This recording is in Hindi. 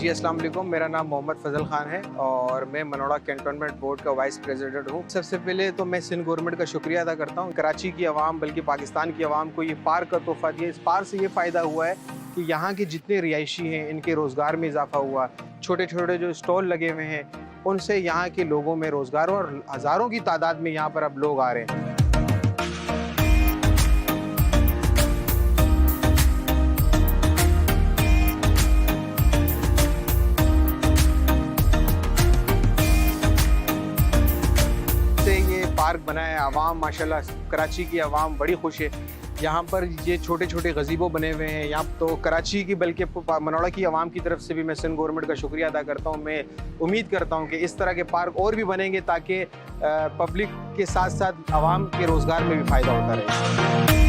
जी अस्सलाम वालेकुम, मेरा नाम मोहम्मद फजल खान है और मैं मनोड़ा कैंटोनमेंट बोर्ड का वाइस प्रेसिडेंट हूँ। सबसे पहले तो मैं सिंध गवर्नमेंट का शुक्रिया अदा करता हूँ। कराची की आवाम बल्कि पाकिस्तान की आवाम को ये पार्क का तोहफा दिया। इस पार्क से ये फ़ायदा हुआ है कि यहाँ के जितने रिहायशी हैं इनके रोज़गार में इजाफा हुआ। छोटे छोटे जो स्टॉल लगे हुए हैं उनसे यहाँ के लोगों में रोज़गार और हज़ारों की तादाद में यहाँ पर अब लोग आ रहे हैं। ये पार्क बना है, आवाम माशाल्लाह कराची की आवाम बड़ी खुश है। यहाँ पर ये छोटे छोटे गज़ीबो बने हुए हैं। यहाँ तो कराची की बल्कि मनोड़ा की आवाम की तरफ से भी मैं सिंध गवर्नमेंट का शुक्रिया अदा करता हूँ। मैं उम्मीद करता हूँ कि इस तरह के पार्क और भी बनेंगे ताकि पब्लिक के साथ साथ आवाम के रोज़गार में भी फ़ायदा होता रहे।